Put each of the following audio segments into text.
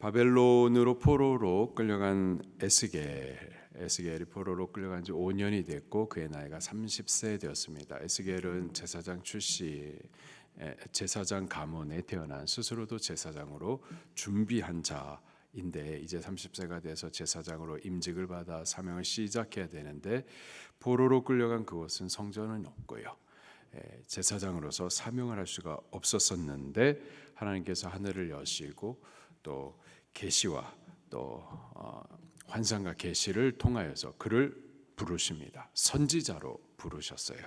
바벨론으로 포로로 끌려간 에스겔이 포로로 끌려간 지 5년이 됐고 그의 나이가 30세 되었습니다. 에스겔은 제사장 출신, 제사장 가문에 태어난 스스로도 제사장으로 준비한 자인데 이제 30세가 돼서 제사장으로 임직을 받아 사명을 시작해야 되는데 포로로 끌려간 그곳은 성전은 없고요. 제사장으로서 사명을 할 수가 없었었는데 하나님께서 하늘을 여시고 또 계시와 또 환상과 계시를 통하여서 그를 부르십니다. 선지자로 부르셨어요.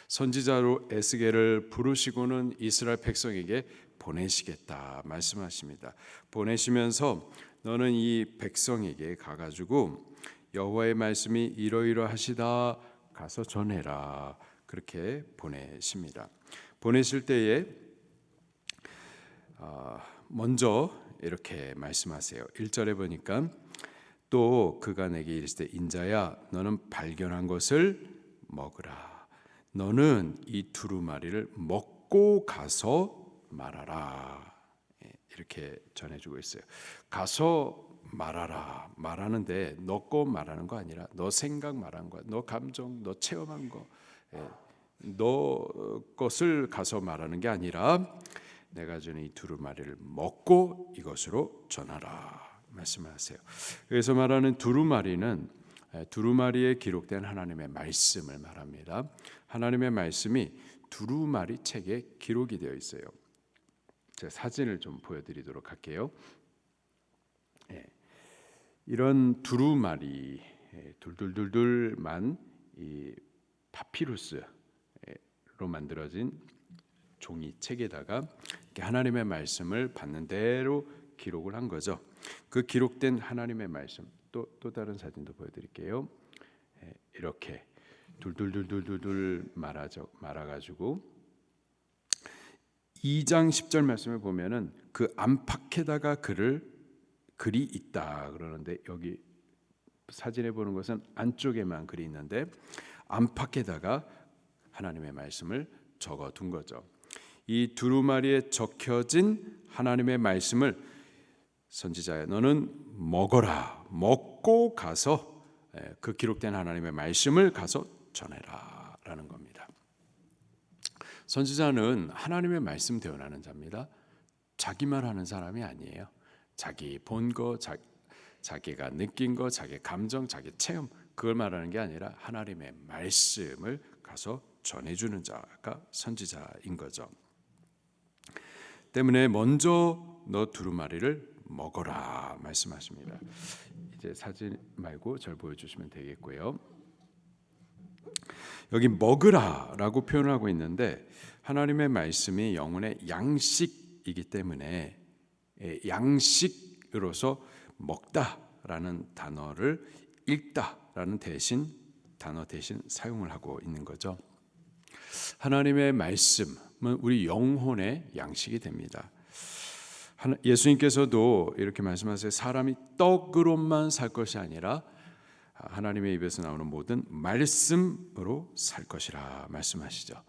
선지자로 에스겔을 부르시고는 이스라엘 백성에게 보내시겠다 말씀하십니다. 보내시면서 너는 이 백성에게 가가지고 여호와의 말씀이 이러이러하시다 가서 전해라. 그렇게 보내십니다. 보내실 때에 먼저 이렇게 말씀하세요. 1절에 보니까 또 그가 내게 이르시되 인자야 너는 발견한 것을 먹으라. 너는 이 두루마리를 먹고 가서 말하라. 이렇게 전해주고 있어요. 가서 말하라. 말하는데 너 거 말하는 거 아니라 너 생각 말한 거, 너 감정, 너 체험한 거, 너 것을 가서 말하는 게 아니라 내가 주는 이 두루마리를 먹고 이것으로 전하라 말씀하세요. 그래서 말하는 두루마리는 두루마리에 기록된 하나님의 말씀을 말합니다. 하나님의 말씀이 두루마리 책에 기록이 되어 있어요. 제가 사진을 좀 보여드리도록 할게요. 이런 두루마리 둘둘둘둘만 이 파피루스로 만들어진 종이 책에다가 하나님의 말씀을 받는 대로 기록을 한 거죠. 그 기록된 하나님의 말씀 또 다른 사진도 보여드릴게요. 이렇게 둘둘둘둘둘 말아가지고 2장 10절 말씀을 보면은 그 안팎에다가 글이 있다 그러는데 여기 사진에 보는 것은 안쪽에만 글이 있는데 안팎에다가 하나님의 말씀을 적어둔 거죠. 이 두루마리에 적혀진 하나님의 말씀을 선지자야 너는 먹어라. 먹고 가서 그 기록된 하나님의 말씀을 가서 전해라 라는 겁니다. 선지자는 하나님의 말씀 대언하는 자입니다. 자기만 하는 사람이 아니에요. 자기 본 거, 자기가 느낀 거, 자기 감정, 자기 체험 그걸 말하는 게 아니라 하나님의 말씀을 가서 전해주는 자가 선지자인 거죠. 때문에 먼저 너 두루마리를 먹어라 말씀하십니다. 이제 사진 말고 절 보여주시면 되겠고요. 여기 먹으라라고 표현하고 있는데 하나님의 말씀이 영혼의 양식이기 때문에 양식으로서 먹다라는 단어를 읽다라는 단어 대신 사용을 하고 있는 거죠. 하나님의 말씀은 우리 영혼의 양식이 됩니다. 예수님께서도 이렇게 말씀하세요. 사람이 떡으로만 살 것이 아니라 하나님의 입에서 나오는 모든 말씀으로 살 것이라 말씀하시죠.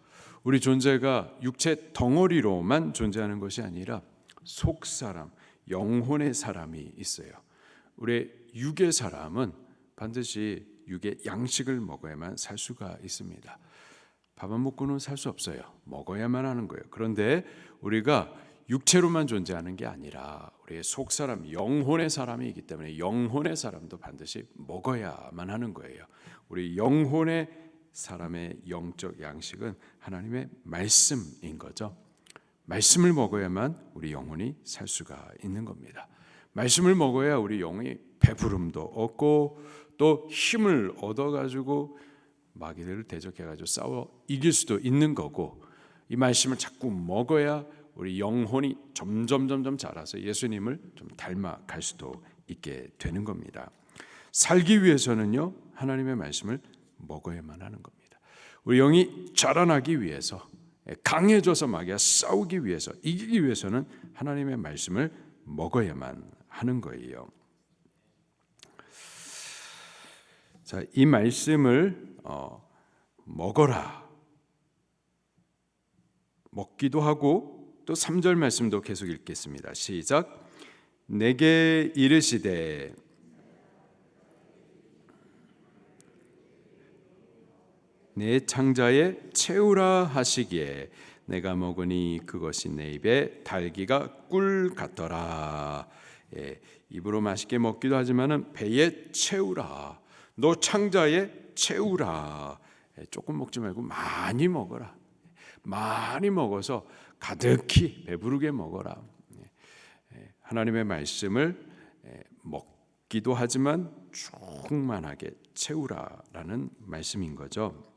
우리 존재가 육체 덩어리로만 존재하는 것이 아니라 속사람, 영혼의 사람이 있어요. 우리 육의 사람은 반드시 육의 양식을 먹어야만 살 수가 있습니다. 밥 안 먹고는 살 수 없어요. 먹어야만 하는 거예요. 그런데 우리가 육체로만 존재하는 게 아니라 우리의 속사람, 영혼의 사람이 있기 때문에 영혼의 사람도 반드시 먹어야만 하는 거예요. 우리 영혼의 사람의 영적 양식은 하나님의 말씀인 거죠. 말씀을 먹어야만 우리 영혼이 살 수가 있는 겁니다. 말씀을 먹어야 우리 영혼이 배부름도 얻고 또 힘을 얻어가지고 마귀들을 대적해가지고 싸워 이길 수도 있는 거고 이 말씀을 자꾸 먹어야 우리 영혼이 점점 자라서 예수님을 좀 닮아갈 수도 있게 되는 겁니다. 살기 위해서는요 하나님의 말씀을 먹어야만 하는 겁니다. 우리 영이 자라나기 위해서 강해져서 마귀와 싸우기 위해서 이기기 위해서는 하나님의 말씀을 먹어야만 하는 거예요. 자, 이 말씀을 먹어라. 먹기도 하고 또 3절 말씀도 계속 읽겠습니다. 시작. 내게 이르시되 내 창자에 채우라 하시기에 내가 먹으니 그것이 내 입에 달기가 꿀 같더라. 입으로 맛있게 먹기도 하지만은 배에 채우라. 너 창자에 채우라. 조금 먹지 말고 많이 먹어라. 많이 먹어서 가득히 배부르게 먹어라. 하나님의 말씀을 먹기도 하지만 충만하게 채우라라는 말씀인 거죠.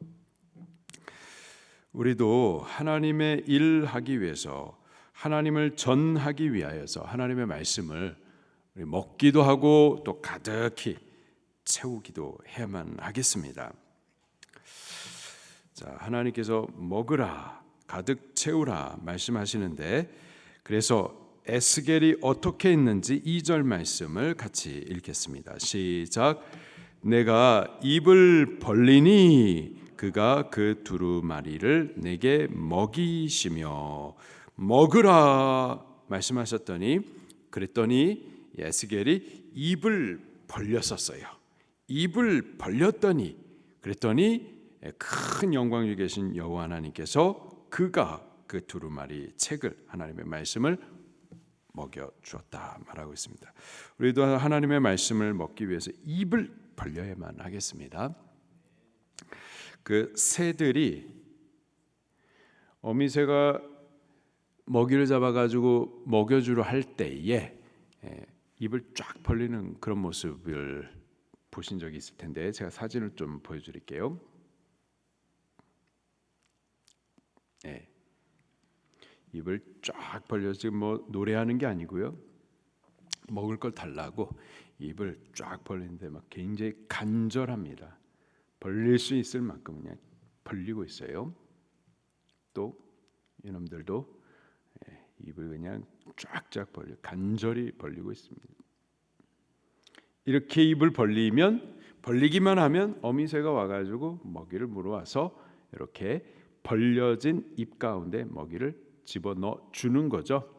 우리도 하나님의 일하기 위해서, 하나님을 전하기 위하여서 하나님의 말씀을 먹기도 하고 또 가득히 채우기도 해야만 하겠습니다. 자, 하나님께서 먹으라, 가득 채우라 말씀하시는데, 그래서 에스겔이 어떻게 했는지 2절 말씀을 같이 읽겠습니다. 시작. 내가 입을 벌리니 그가 그 두루마리를 내게 먹이시며, 먹으라 말씀하셨더니, 그랬더니 에스겔이 입을 벌렸었어요. 입을 벌렸더니, 그랬더니 큰 영광 위에 계신 여호와 하나님께서 그가 그 두루마리 책을, 하나님의 말씀을 먹여 주었다 말하고 있습니다. 우리도 하나님의 말씀을 먹기 위해서 입을 벌려야만 하겠습니다. 그 새들이, 어미새가 먹이를 잡아가지고 먹여주려 할 때에 입을 쫙 벌리는 그런 모습을 보신 적이 있을 텐데, 제가 사진을 좀 보여드릴게요. 입을 쫙 벌려서 지금 뭐 노래하는 게 아니고요, 먹을 걸 달라고 입을 쫙 벌리는데 막 굉장히 간절합니다. 벌릴 수 있을 만큼 그냥 벌리고 있어요. 또 이놈들도 입을 그냥 쫙쫙 벌려 간절히 벌리고 있습니다. 이렇게 입을 벌리기만 하면 어미새가 와가지고 먹이를 물어와서 이렇게 벌려진 입 가운데 먹이를 집어넣어 주는 거죠.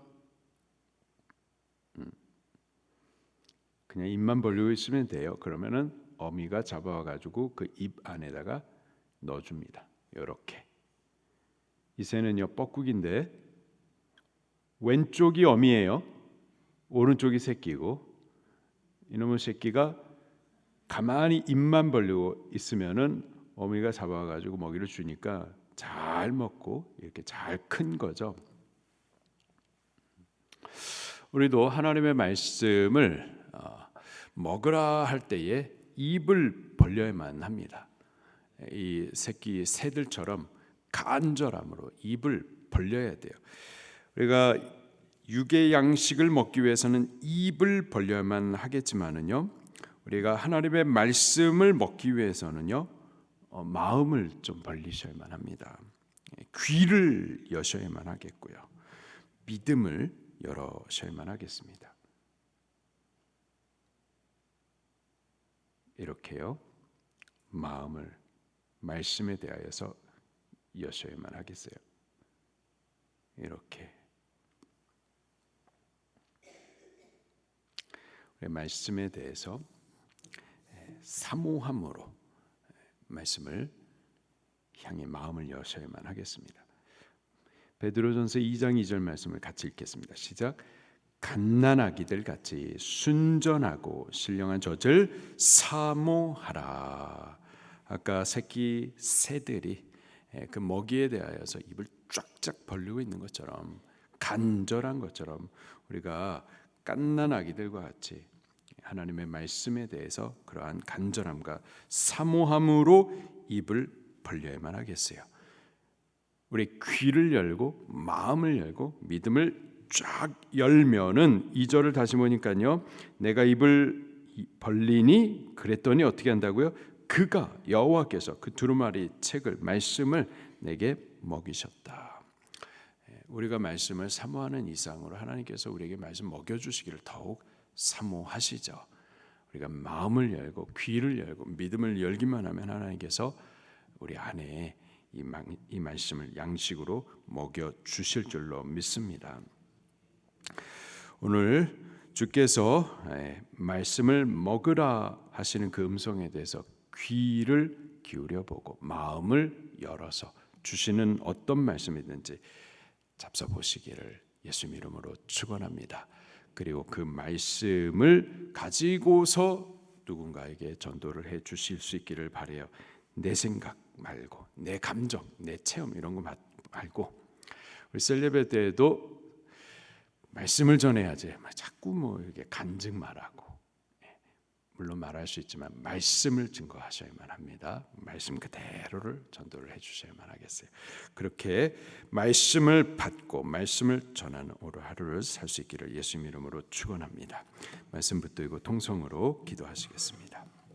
그냥 입만 벌리고 있으면 돼요. 그러면은 어미가 잡아와가지고 그 입 안에다가 넣어줍니다. 이렇게. 이 새는요 뻐꾸기인데 왼쪽이 어미예요. 오른쪽이 새끼고, 이놈의 새끼가 가만히 입만 벌리고 있으면은 어미가 잡아와가지고 먹이를 주니까 잘 먹고 이렇게 잘 큰 거죠. 우리도 하나님의 말씀을 먹으라 할 때에 입을 벌려야만 합니다. 이 새끼 새들처럼 간절함으로 입을 벌려야 돼요. 우리가 육의 양식을 먹기 위해서는 입을 벌려야만 하겠지만은요, 우리가 하나님의 말씀을 먹기 위해서는요, 마음을 좀 벌리셔야만 합니다. 귀를 여셔야만 하겠고요, 믿음을 열어셔야만 하겠습니다. 이렇게요, 마음을 말씀에 대하여서 여셔야만 하겠어요. 이렇게 말씀에 대해서 사모함으로 말씀을 향해 마음을 여셔야만 하겠습니다. 베드로전서 2장 2절 말씀을 같이 읽겠습니다. 시작. 갓난아기들 같이 순전하고 신령한 젖을 사모하라. 아까 새끼 새들이 그 먹이에 대하여서 입을 쫙쫙 벌리고 있는 것처럼, 간절한 것처럼 우리가 갓난아기들과 같이 하나님의 말씀에 대해서 그러한 간절함과 사모함으로 입을 벌려야만 하겠어요. 우리 귀를 열고 마음을 열고 믿음을 쫙 열면은 2절을 다시 보니까요, 내가 입을 벌리니 그랬더니 어떻게 한다고요? 그가, 여호와께서 그 두루마리 책을, 말씀을 내게 먹이셨다. 우리가 말씀을 사모하는 이상으로 하나님께서 우리에게 말씀 먹여주시기를 더욱 사모하시죠. 우리가 마음을 열고 귀를 열고 믿음을 열기만 하면 하나님께서 우리 안에 이 말씀을 양식으로 먹여주실 줄로 믿습니다. 오늘 주께서 말씀을 먹으라 하시는 그 음성에 대해서 귀를 기울여 보고 마음을 열어서 주시는 어떤 말씀이든지 잡숴 보시기를 예수 이름으로 축원합니다. 그리고 그 말씀을 가지고서 누군가에게 전도를 해 주실 수 있기를 바라요. 내 생각 말고 내 감정, 내 체험 이런 거 말고 우리 셀레베 때에도 말씀을 전해야지 자꾸 이렇게 간증 말하고 물론 말할 수 있지만 말씀을 증거하셔야만 합니다. 말씀 그대로를 전도를 해주셔야만 하겠어요. 그렇게 말씀을 받고 말씀을 전하는 오늘 하루를 살 수 있기를 예수 이름으로 축원합니다. 말씀 붙들고 통성으로 기도하시겠습니다.